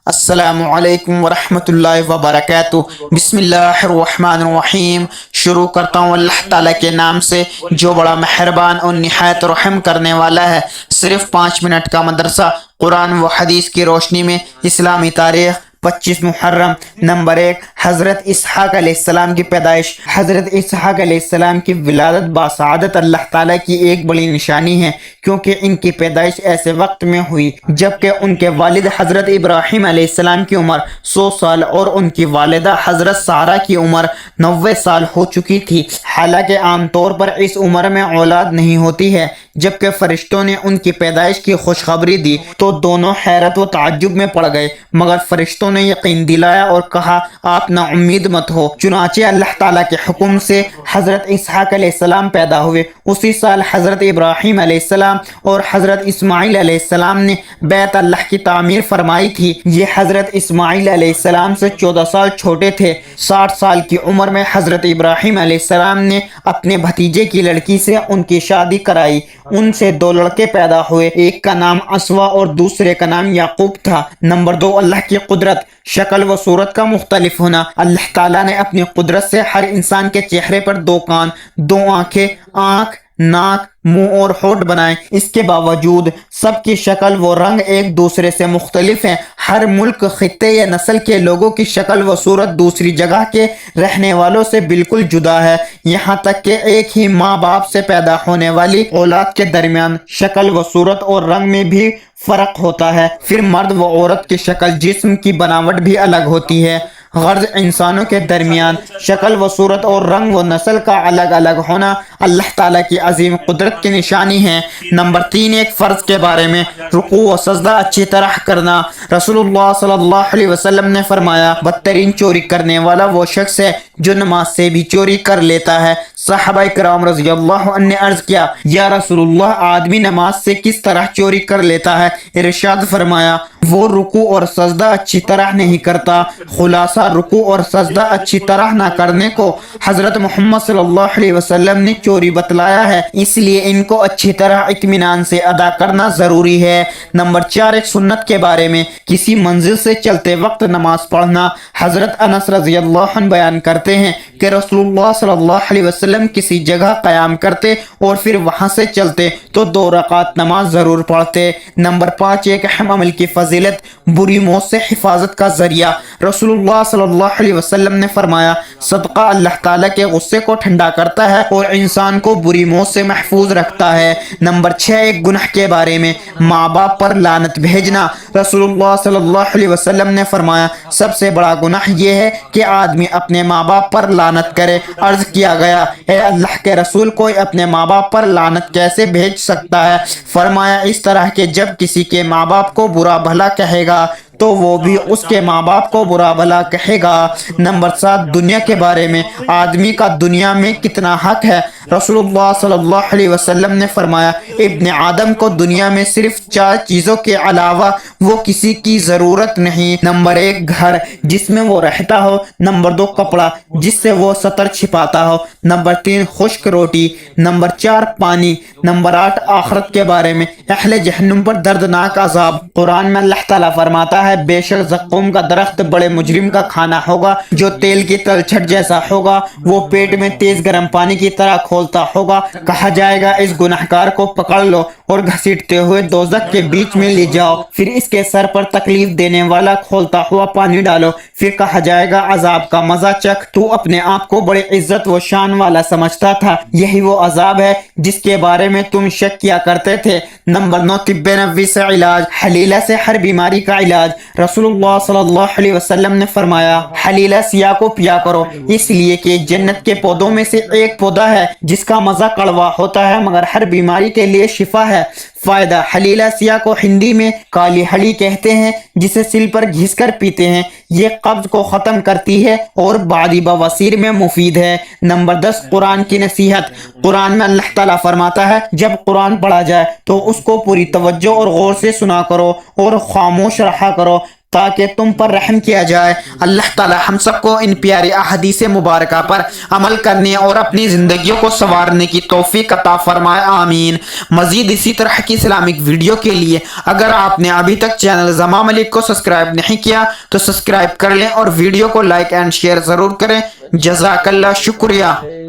السلام علیکم ورحمۃ اللہ وبرکاتہ۔ بسم اللہ الرحمن الرحیم۔ شروع کرتا ہوں اللہ تعالیٰ کے نام سے جو بڑا مہربان اور نہایت رحم کرنے والا ہے۔ صرف 5 منٹ کا مدرسہ قرآن و حدیث کی روشنی میں اسلامی تاریخ۔ 25 محرم۔ نمبر 1، حضرت اسحاق علیہ السلام کی پیدائش۔ حضرت اسحاق علیہ السلام کی ولادت باسعادت اللہ تعالیٰ کی ایک بڑی نشانی ہے، کیونکہ ان کی پیدائش ایسے وقت میں ہوئی جبکہ ان کے والد حضرت ابراہیم علیہ السلام کی عمر 100 سال اور ان کی والدہ حضرت سارہ کی عمر 90 سال ہو چکی تھی۔ حالانکہ عام طور پر اس عمر میں اولاد نہیں ہوتی ہے۔ جبکہ فرشتوں نے ان کی پیدائش کی خوشخبری دی تو دونوں حیرت و تعجب میں پڑ گئے، مگر فرشتوں نے یقین دلایا اور کہا آپ نا امید مت ہو۔ چنانچہ اللہ تعالیٰ کے حکم سے حضرت اسحاق علیہ السلام پیدا ہوئے۔ اسی سال حضرت ابراہیم علیہ السلام اور حضرت اسماعیل علیہ السلام نے بیت اللہ کی تعمیر فرمائی تھی۔ یہ حضرت اسماعیل علیہ السلام سے 14 سال چھوٹے تھے۔ 60 سال کی عمر میں حضرت ابراہیم علیہ السلام نے اپنے بھتیجے کی لڑکی سے ان کی شادی کرائی۔ ان سے 2 لڑکے پیدا ہوئے، ایک کا نام اسوا اور دوسرے کا نام یعقوب تھا۔ نمبر 2، اللہ کی قدرت۔ شکل و صورت کا مختلف ہونا۔ اللہ تعالیٰ نے اپنی قدرت سے ہر انسان کے چہرے پر 2 کان، 2 آنکھیں، آنکھ، ناک، منہ اور ہونٹ بنائے۔ اس کے باوجود سب کی شکل و رنگ ایک دوسرے سے مختلف ہیں۔ ہر ملک، خطے یا نسل کے لوگوں کی شکل و صورت دوسری جگہ کے رہنے والوں سے بالکل جدا ہے۔ یہاں تک کہ ایک ہی ماں باپ سے پیدا ہونے والی اولاد کے درمیان شکل و صورت اور رنگ میں بھی فرق ہوتا ہے۔ پھر مرد و عورت کی شکل، جسم کی بناوٹ بھی الگ ہوتی ہے۔ غرض انسانوں کے درمیان شکل و صورت اور رنگ و نسل کا الگ الگ ہونا اللہ تعالیٰ کی عظیم قدرت کی نشانی ہے۔ نمبر 3، ایک فرض کے بارے میں رکوع و سجدہ اچھی طرح کرنا۔ رسول اللہ صلی اللہ علیہ وسلم نے فرمایا بدترین چوری کرنے والا وہ شخص ہے جو نماز سے بھی چوری کر لیتا ہے۔ صحابہ کرام رضی اللہ عنہ نے عرض کیا یا رسول اللہ، آدمی نماز سے کس طرح چوری کر لیتا ہے؟ ارشاد فرمایا وہ رکوع اور سجدہ اچھی طرح نہیں کرتا۔ خلاصہ رکوع اور سجدہ اچھی طرح نہ کرنے کو حضرت محمد صلی اللہ علیہ وسلم نے چوری بتلایا ہے، اس لیے ان کو اچھی طرح اطمینان سے ادا کرنا ضروری ہے۔ نمبر 4، ایک سنت کے بارے میں کسی منزل سے چلتے وقت نماز پڑھنا۔ حضرت انس رضی اللہ عنہ بیان کرتے ہیں کہ رسول اللہ صلی اللہ علیہ وسلم کسی جگہ قیام کرتے اور پھر وہاں سے چلتے تو 2 رکعت نماز ضرور پڑھتے۔ نمبر 5، ایک اہم عمل کی فضیلت بری موت سے حفاظت کا ذریعہ۔ رسول اللہ صلی اللہ علیہ وسلم نے فرمایا صدقہ اللہ تعالیٰ کے غصے کو ٹھنڈا کرتا ہے اور انسان کو بری موت سے محفوظ رکھتا ہے۔ نمبر 6، ایک گناہ کے بارے میں ماں باپ پر لعنت بھیجنا۔ رسول اللہ صلی اللہ علیہ وسلم نے فرمایا سب سے بڑا گناہ یہ ہے کہ آدمی اپنے ماں باپ پر لعنت کرے۔ عرض کیا گیا اے اللہ کے رسول، کوئی اپنے ماں باپ پر لعنت کیسے بھیج سکتا ہے؟ فرمایا اس طرح کہ جب کسی کے ماں باپ کو برا بھلا کہے گا تو وہ بھی اس کے ماں باپ کو برا بھلا کہے گا۔ نمبر 7، دنیا کے بارے میں آدمی کا دنیا میں کتنا حق ہے۔ رسول اللہ صلی اللہ علیہ وسلم نے فرمایا ابن آدم کو دنیا میں صرف 4 چیزوں کے علاوہ وہ کسی کی ضرورت نہیں۔ نمبر 1، گھر جس میں وہ رہتا ہو۔ نمبر 2، کپڑا جس سے وہ ستر چھپاتا ہو۔ نمبر 3، خشک روٹی۔ نمبر 4، پانی۔ نمبر 8، آخرت کے بارے میں اہل جہنم پر دردناک عذاب۔ قرآن میں اللہ تعالیٰ فرماتا ہے بے شک زقوم کا درخت بڑے مجرم کا کھانا ہوگا جو تیل کی تلچھٹ جیسا ہوگا، وہ پیٹ میں تیز گرم پانی کی طرح کھولتا ہوگا۔ کہا جائے گا اس گنہگار کو پکڑ لو اور گھسیٹتے ہوئے دوزخ کے بیچ میں لے جاؤ، پھر اس کے سر پر تکلیف دینے والا کھولتا ہوا پانی ڈالو، پھر کہا جائے گا عذاب کا مزہ چکھ، تو اپنے آپ کو بڑے عزت و شان والا سمجھتا تھا، یہی وہ عذاب ہے جس کے بارے میں تم شک کیا کرتے تھے۔ نمبر 9، طب نبوی سے علاج۔ حلیلہ سے ہر بیماری کا علاج۔ رسول اللہ صلی اللہ علیہ وسلم نے فرمایا حلیلہ سیاہ کو پیا کرو، اس لیے کہ جنت کے پودوں میں سے ایک پودا ہے جس کا مزہ کڑوا ہوتا ہے مگر ہر بیماری کے لیے شفا ہے۔ فائدہ، حلیلہ سیاہ کو ہندی میں کالی ہڑی کہتے ہیں جسے سل پر گھس کر پیتے ہیں، یہ قبض کو ختم کرتی ہے اور بعدی بواسیر میں مفید ہے۔ نمبر 10، قرآن کی نصیحت۔ قرآن میں اللہ تعالیٰ فرماتا ہے جب قرآن پڑھا جائے تو اس کو پوری توجہ اور غور سے سنا کرو اور خاموش رہا کرو تاکہ تم پر رحم کیا جائے۔ اللہ تعالی ہم سب کو ان پیاری احادیث مبارکہ پر عمل کرنے اور اپنی زندگیوں کو سنوارنے کی توفیق عطا فرمائے، آمین۔ مزید اسی طرح کی اسلامک ویڈیو کے لیے اگر آپ نے ابھی تک چینل زمام ملک کو سبسکرائب نہیں کیا تو سبسکرائب کر لیں اور ویڈیو کو لائک اینڈ شیئر ضرور کریں۔ جزاک اللہ، شکریہ۔